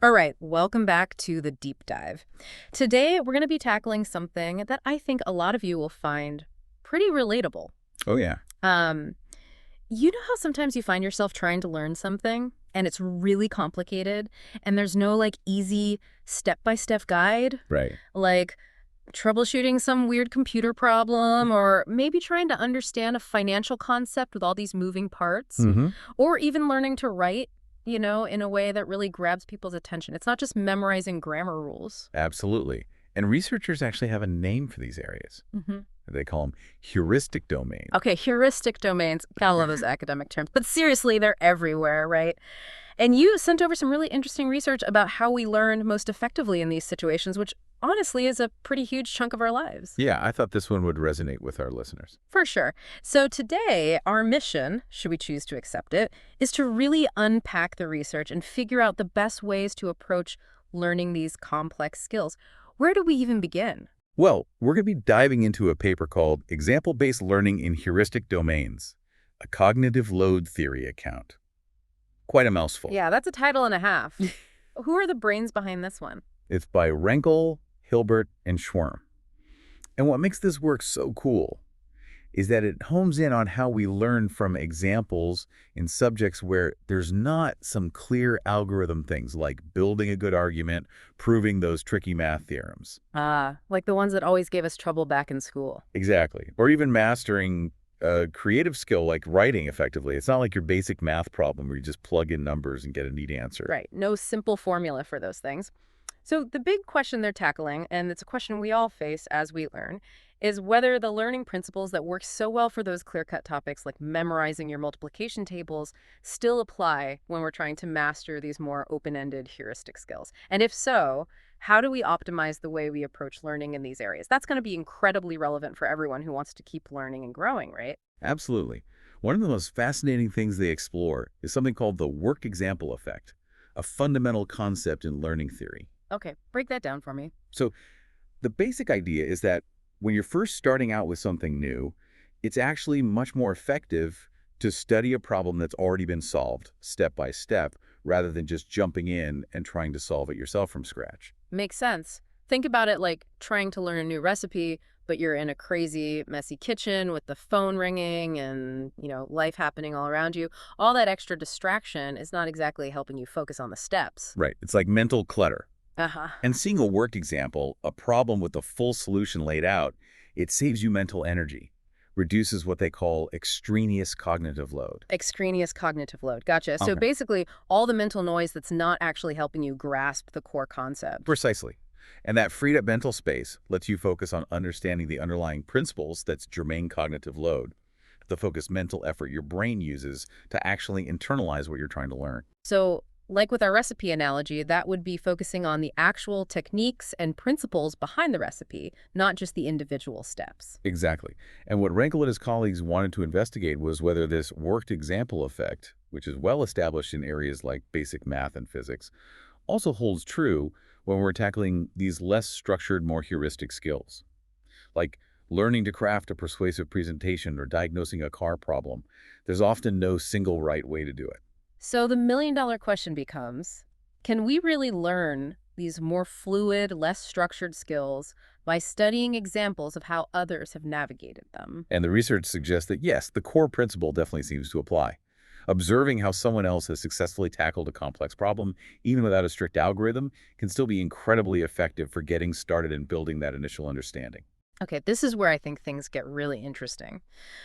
All right, welcome back to the deep dive. Today, we're going to be tackling something that I think a lot of you will find pretty relatable. Oh, yeah. Um, you know how sometimes you find yourself trying to learn something and it's really complicated and there's no like easy step-by-step guide? Right. Like troubleshooting some weird computer problem or maybe trying to understand a financial concept with all these moving parts hmm or even learning to write, in a way that really grabs people's attention. It's not just memorizing grammar rules. Absolutely. And researchers actually have a name for these areas. Hmm. They call them heuristic domains. Okay, heuristic domains. Gotta love those academic terms. But seriously, they're everywhere, right? And you sent over some really interesting research about how we learn most effectively in these situations, which honestly is a pretty huge chunk of our lives. Yeah, I thought this one would resonate with our listeners. For sure. So today, our mission, should we choose to accept it, is to really unpack the research and figure out the best ways to approach learning these complex skills. Where do we even begin? Well, we're going to be diving into a paper called Example-Based Learning in Heuristic Domains, a Cognitive Load Theory Account. Quite a mouthful. Yeah, that's a title and a half. Who are the brains behind this one? It's by Renkel, Hilbert, and Schwirm. And what makes this work so cool is that it hones in on how we learn from examples in subjects where there's not some clear algorithm things like building a good argument, proving those tricky math theorems. Like the ones that always gave us trouble back in school. Exactly. Or even mastering a creative skill like writing effectively. It's not like your basic math problem where you just plug in numbers and get a neat answer. Right. No simple formula for those things. So the big question they're tackling, and it's a question we all face as we learn, is whether the learning principles that work so well for those clear-cut topics like memorizing your multiplication tables still apply when we're trying to master these more open-ended heuristic skills. And if so, how do we optimize the way we approach learning in these areas? That's going to be incredibly relevant for everyone who wants to keep learning and growing, right? Absolutely. One of the most fascinating things they explore is something called the work example effect, a fundamental concept in learning theory. Okay, break that down for me. So the basic idea is that when you're first starting out with something new, it's actually much more effective to study a problem that's already been solved step by step rather than just jumping in and trying to solve it yourself from scratch. Makes sense. Think about it like trying to learn a new recipe, but you're in a crazy, messy kitchen with the phone ringing and, life happening all around you. All that extra distraction is not exactly helping you focus on the steps. Right. It's like mental clutter. Uh-huh. And seeing a worked example, a problem with the full solution laid out, it saves you mental energy, reduces what they call extraneous cognitive load. Extraneous cognitive load. Gotcha. So Okay. basically, all the mental noise that's not actually helping you grasp the core concept. Precisely. And that freed up mental space lets you focus on understanding the underlying principles that's germane cognitive load, the focused mental effort your brain uses to actually internalize what you're trying to learn. So, like with our recipe analogy, that would be focusing on the actual techniques and principles behind the recipe, not just the individual steps. Exactly. And what Renkel and his colleagues wanted to investigate was whether this worked example effect, which is well established in areas like basic math and physics, also holds true when we're tackling these less structured, more heuristic skills. Like learning to craft a persuasive presentation or diagnosing a car problem. There's often no single right way to do it. So the million-dollar question becomes, can we really learn these more fluid, less structured skills by studying examples of how others have navigated them? And the research suggests that, yes, the core principle definitely seems to apply. Observing how someone else has successfully tackled a complex problem, even without a strict algorithm, can still be incredibly effective for getting started and building that initial understanding. Okay, this is where I think things get really interesting.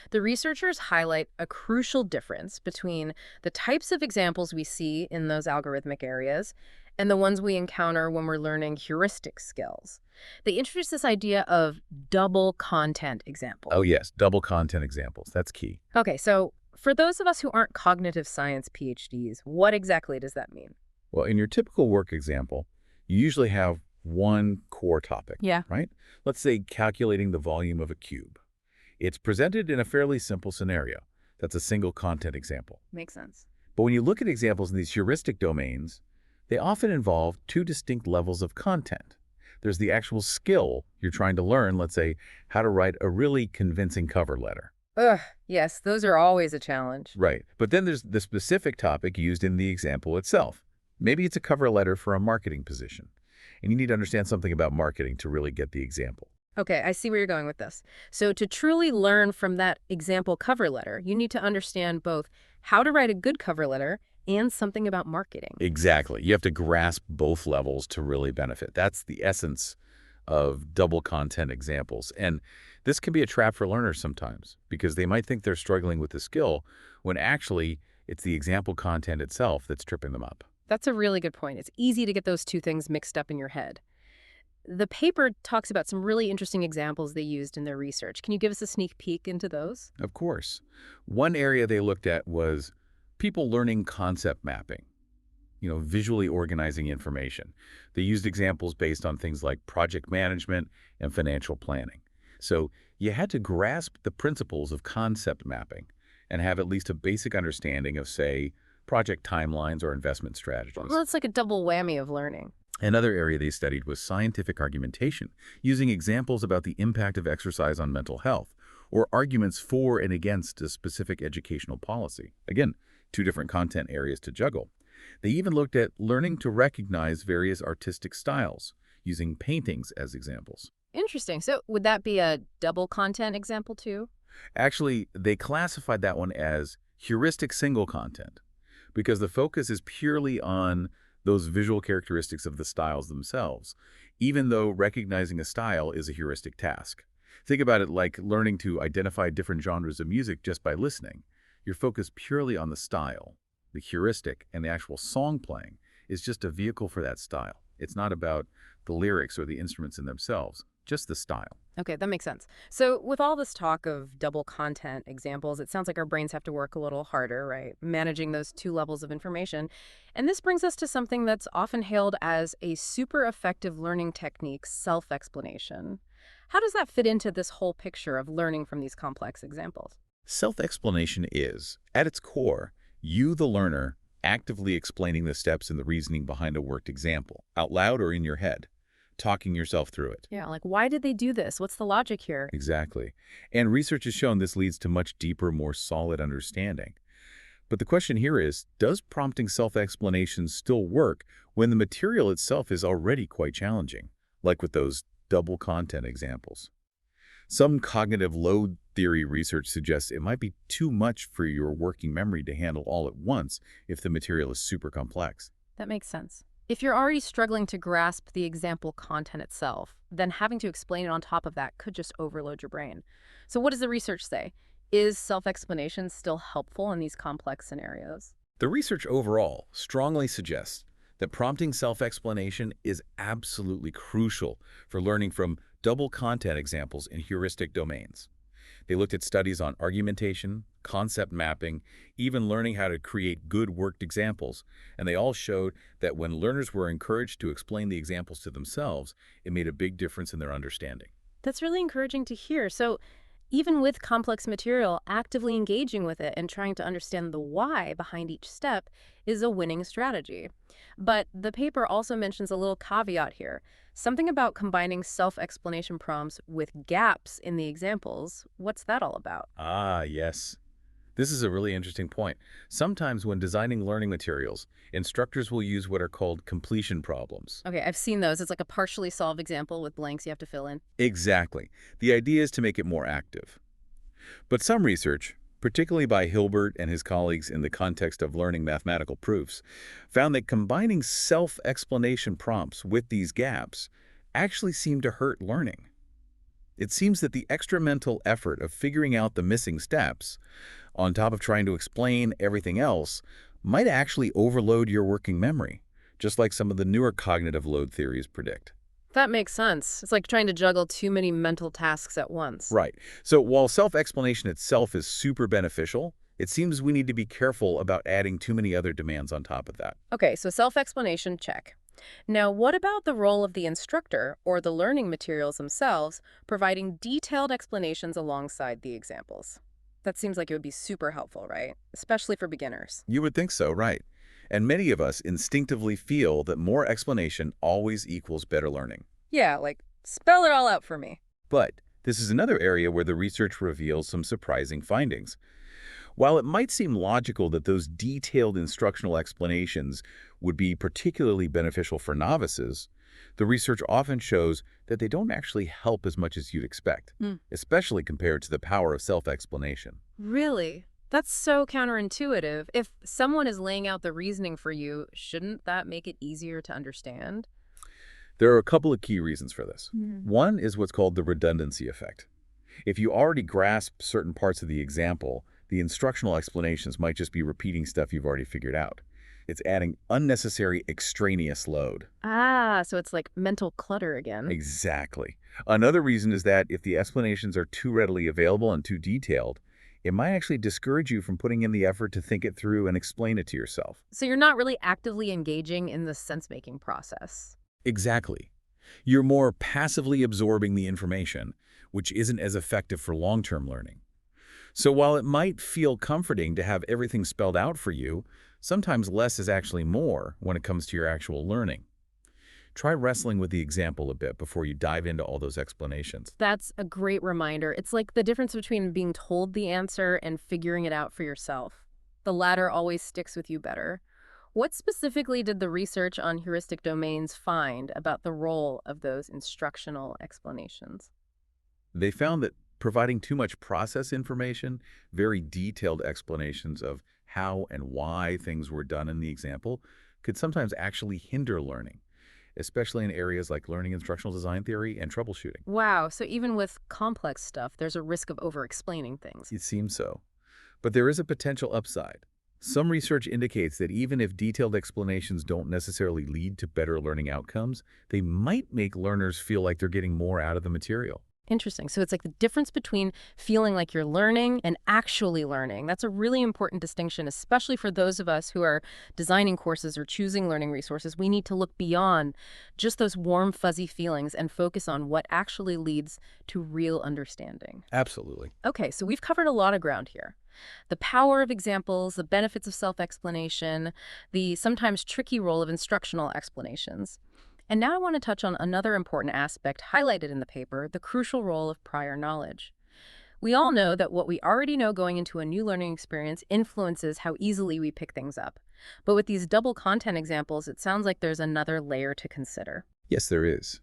The researchers highlight a crucial difference between the types of examples we see in those algorithmic areas and the ones we encounter when we're learning heuristic skills. They introduce this idea of double content examples. Oh, yes, double content examples. That's key. Okay, so for those of us who aren't cognitive science PhDs, what exactly does that mean? Well, in your typical work example, you usually have one core topic, Yeah. right? Let's say calculating the volume of a cube. It's presented in a fairly simple scenario. That's a single content example. Makes sense. But when you look at examples in these heuristic domains, they often involve two distinct levels of content. There's the actual skill you're trying to learn, let's say, how to write a really convincing cover letter. Ugh, yes, those are always a challenge. Right. But then there's the specific topic used in the example itself. Maybe it's a cover letter for a marketing position, and you need to understand something about marketing to really get the example. Okay, I see where you're going with this. So to truly learn from that example cover letter, you need to understand both how to write a good cover letter and something about marketing. Exactly. You have to grasp both levels to really benefit. That's the essence of double content examples. And this can be a trap for learners sometimes because they might think they're struggling with the skill when actually it's the example content itself that's tripping them up. That's a really good point. It's easy to get those two things mixed up in your head. The paper talks about some really interesting examples they used in their research. Can you give us a sneak peek into those? Of course. One area they looked at was people learning concept mapping, visually organizing information. They used examples based on things like project management and financial planning. So you had to grasp the principles of concept mapping and have at least a basic understanding of, say, project timelines or investment Well, strategies. that's like a double whammy of learning. Another area they studied was scientific argumentation, using examples about the impact of exercise on mental health, or arguments for and against a specific educational policy. Again, two different content areas to juggle. They even looked at learning to recognize various artistic styles, using paintings as examples. Interesting. So would that be a double content example too? Actually, they classified that one as heuristic single content because the focus is purely on those visual characteristics of the styles themselves, even though recognizing a style is a heuristic task. Think about it like learning to identify different genres of music just by listening. You're focused purely on the style. The heuristic and the actual song playing is just a vehicle for that style. It's not about the lyrics or the instruments in themselves, just the style. Okay, that makes sense. So with all this talk of double content examples, it sounds like our brains have to work a little harder, right? Managing those two levels of information. And this brings us to something that's often hailed as a super effective learning technique, self-explanation. How does that fit into this whole picture of learning from these complex examples? Self-explanation is, at its core, you, the learner, actively explaining the steps and the reasoning behind a worked example, out loud or in your head, talking yourself through it. Yeah, like why did they do this? What's the logic here? Exactly. And research has shown this leads to much deeper, more solid understanding. But the question here is, does prompting self-explanation still work when the material itself is already quite challenging, like with those double content examples? Some cognitive load theory research suggests it might be too much for your working memory to handle all at once if the material is super complex. That makes sense. If you're already struggling to grasp the example content itself, then having to explain it on top of that could just overload your brain. So what does the research say? Is self-explanation still helpful in these complex scenarios? The research overall strongly suggests that prompting self-explanation is absolutely crucial for learning from double content examples in heuristic domains. They looked at studies on argumentation, concept mapping, even learning how to create good worked examples, and they all showed that when learners were encouraged to explain the examples to themselves, it made a big difference in their understanding. That's really encouraging to hear. So even with complex material, actively engaging with it and trying to understand the why behind each step is a winning strategy. But the paper also mentions a little caveat here, something about combining self-explanation prompts with gaps in the examples. What's that all about? Ah, yes. This is a really interesting point. Sometimes when designing learning materials, instructors will use what are called completion problems. Okay, I've seen those. It's like a partially solved example with blanks you have to fill in. Exactly. The idea is to make it more active. But some research, particularly by Hilbert and his colleagues in the context of learning mathematical proofs, found that combining self-explanation prompts with these gaps actually seemed to hurt learning. It seems that the extra mental effort of figuring out the missing steps, on top of trying to explain everything else, might actually overload your working memory, just like some of the newer cognitive load theories predict. That makes sense. It's like trying to juggle too many mental tasks at once. Right. So while self-explanation itself is super beneficial, it seems we need to be careful about adding too many other demands on top of that. Okay, so self-explanation, check. Now, what about the role of the instructor or the learning materials themselves providing detailed explanations alongside the examples? That seems like it would be super helpful, right? Especially for beginners. You would think so, right? And many of us instinctively feel that more explanation always equals better learning. Yeah, like spell it all out for me. But this is another area where the research reveals some surprising findings. While it might seem logical that those detailed instructional explanations would be particularly beneficial for novices, the research often shows that they don't actually help as much as you'd expect, Hmm. especially compared to the power of self-explanation. Really? That's so counterintuitive. If someone is laying out the reasoning for you, shouldn't that make it easier to understand? There are a couple of key reasons for this. Mhm. One is what's called the redundancy effect. If you already grasp certain parts of the example, the instructional explanations might just be repeating stuff you've already figured out. It's adding unnecessary extraneous load. Ah, so it's like mental clutter again. Exactly. Another reason is that if the explanations are too readily available and too detailed, it might actually discourage you from putting in the effort to think it through and explain it to yourself. So you're not really actively engaging in the sense-making process. Exactly. You're more passively absorbing the information, which isn't as effective for long-term learning. So while it might feel comforting to have everything spelled out for you, sometimes less is actually more when it comes to your actual learning. Try wrestling with the example a bit before you dive into all those explanations. That's a great reminder. It's like the difference between being told the answer and figuring it out for yourself. The latter always sticks with you better. What specifically did the research on heuristic domains find about the role of those instructional explanations? They found that providing too much process information, very detailed explanations of how and why things were done in the example, could sometimes actually hinder learning, especially in areas like learning instructional design theory and troubleshooting. Wow, so even with complex stuff, there's a risk of over-explaining things. It seems so. But there is a potential upside. Some research indicates that even if detailed explanations don't necessarily lead to better learning outcomes, they might make learners feel like they're getting more out of the material. Interesting. So it's like the difference between feeling like you're learning and actually learning. That's a really important distinction, especially for those of us who are designing courses or choosing learning resources. We need to look beyond just those warm, fuzzy feelings and focus on what actually leads to real understanding. Absolutely. Okay, so we've covered a lot of ground here. The power of examples, the benefits of self-explanation, the sometimes tricky role of instructional explanations. And now I want to touch on another important aspect highlighted in the paper, the crucial role of prior knowledge. We all know that what we already know going into a new learning experience influences how easily we pick things up. But with these double content examples, it sounds like there's another layer to consider. Yes, there is.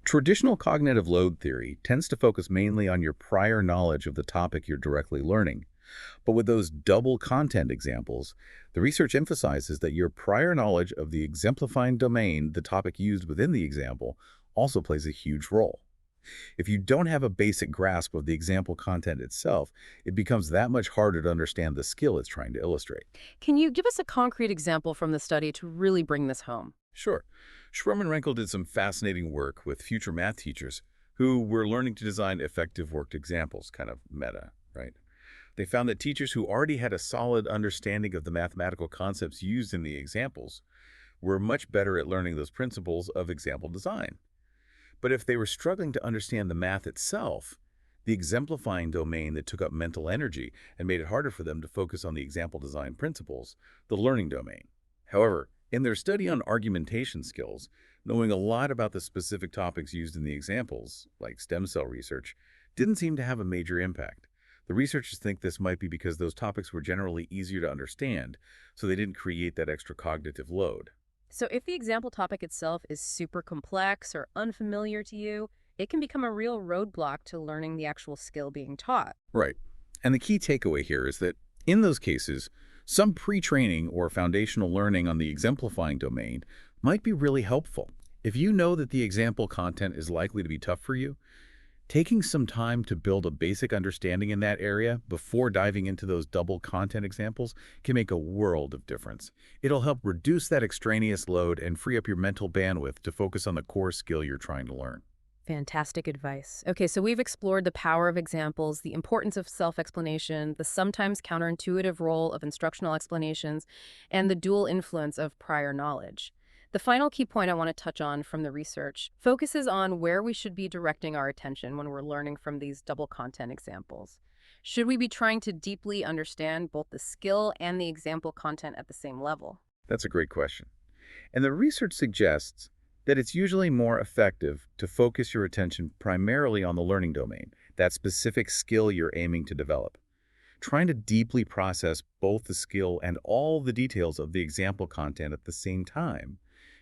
Traditional cognitive load theory tends to focus mainly on your prior knowledge of the topic you're directly learning. But with those double content examples, the research emphasizes that your prior knowledge of the exemplifying domain, the topic used within the example, also plays a huge role. If you don't have a basic grasp of the example content itself, it becomes that much harder to understand the skill it's trying to illustrate. Can you give us a concrete example from the study to really bring this home? Sure, Schrum and Renkel did some fascinating work with future math teachers who were learning to design effective worked examples, kind of meta, right? They found that teachers who already had a solid understanding of the mathematical concepts used in the examples were much better at learning those principles of example design. But if they were struggling to understand the math itself, the exemplifying domain that took up mental energy and made it harder for them to focus on the example design principles, the learning domain. However, in their study on argumentation skills, knowing a lot about the specific topics used in the examples, like stem cell research, didn't seem to have a major impact. The researchers think this might be because those topics were generally easier to understand, so they didn't create that extra cognitive load. So if the example topic itself is super complex or unfamiliar to you, it can become a real roadblock to learning the actual skill being taught. Right. And the key takeaway here is that in those cases, some pre-training or foundational learning on the exemplifying domain might be really helpful. If you know that the example content is likely to be tough for you, taking some time to build a basic understanding in that area before diving into those double content examples can make a world of difference. It'll help reduce that extraneous load and free up your mental bandwidth to focus on the core skill you're trying to learn. Fantastic advice. Okay, so we've explored the power of examples, the importance of self-explanation, the sometimes counterintuitive role of instructional explanations, and the dual influence of prior knowledge. The final key point I want to touch on from the research focuses on where we should be directing our attention when we're learning from these double content examples. Should we be trying to deeply understand both the skill and the example content at the same level? That's a great question. And the research suggests that it's usually more effective to focus your attention primarily on the learning domain, that specific skill you're aiming to develop. Trying to deeply process both the skill and all the details of the example content at the same time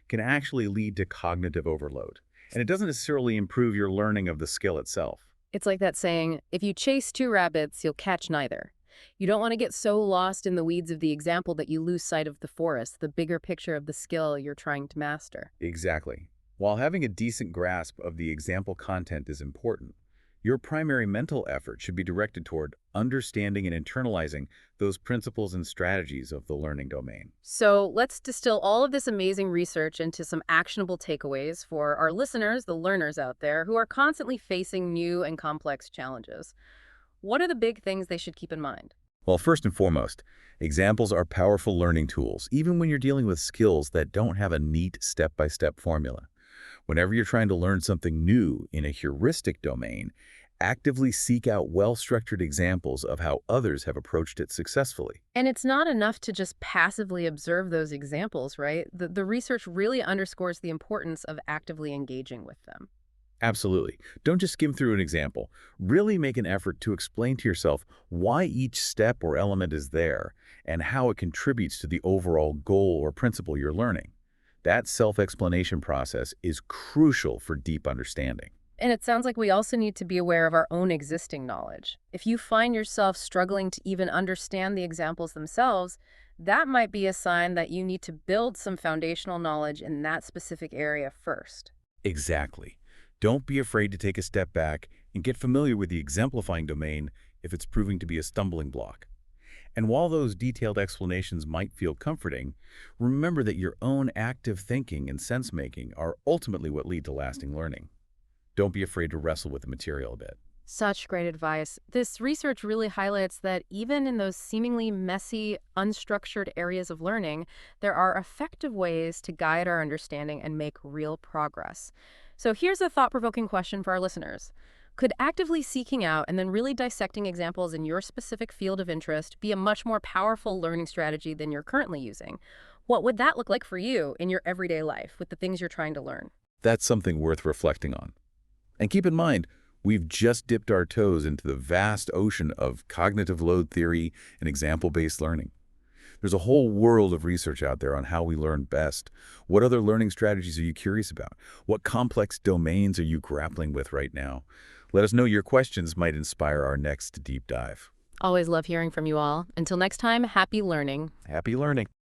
can actually lead to cognitive overload. And it doesn't necessarily improve your learning of the skill itself. It's like that saying, if you chase two rabbits, you'll catch neither. You don't want to get so lost in the weeds of the example that you lose sight of the forest, the bigger picture of the skill you're trying to master. Exactly. While having a decent grasp of the example content is important, your primary mental effort should be directed toward understanding and internalizing those principles and strategies of the learning domain. So let's distill all of this amazing research into some actionable takeaways for our listeners, the learners out there, who are constantly facing new and complex challenges. What are the big things they should keep in mind? Well, first and foremost, examples are powerful learning tools, even when you're dealing with skills that don't have a neat step-by-step formula. Whenever you're trying to learn something new in a heuristic domain, actively seek out well-structured examples of how others have approached it successfully. And it's not enough to just passively observe those examples, right? The research really underscores the importance of actively engaging with them. Absolutely. Don't just skim through an example. Really make an effort to explain to yourself why each step or element is there and how it contributes to the overall goal or principle you're learning. That self-explanation process is crucial for deep understanding. And it sounds like we also need to be aware of our own existing knowledge. If you find yourself struggling to even understand the examples themselves, that might be a sign that you need to build some foundational knowledge in that specific area first. Exactly. Don't be afraid to take a step back and get familiar with the exemplifying domain if it's proving to be a stumbling block. And while those detailed explanations might feel comforting, remember that your own active thinking and sense-making are ultimately what lead to lasting learning. Don't be afraid to wrestle with the material a bit. Such great advice. This research really highlights that even in those seemingly messy, unstructured areas of learning, there are effective ways to guide our understanding and make real progress. So here's a thought-provoking question for our listeners. Could actively seeking out and then really dissecting examples in your specific field of interest be a much more powerful learning strategy than you're currently using? What would that look like for you in your everyday life with the things you're trying to learn? That's something worth reflecting on. And keep in mind, we've just dipped our toes into the vast ocean of cognitive load theory and example-based learning. There's a whole world of research out there on how we learn best. What other learning strategies are you curious about? What complex domains are you grappling with right now? Let us know. Your questions might inspire our next deep dive. Always love hearing from you all. Until next time, happy learning. Happy learning.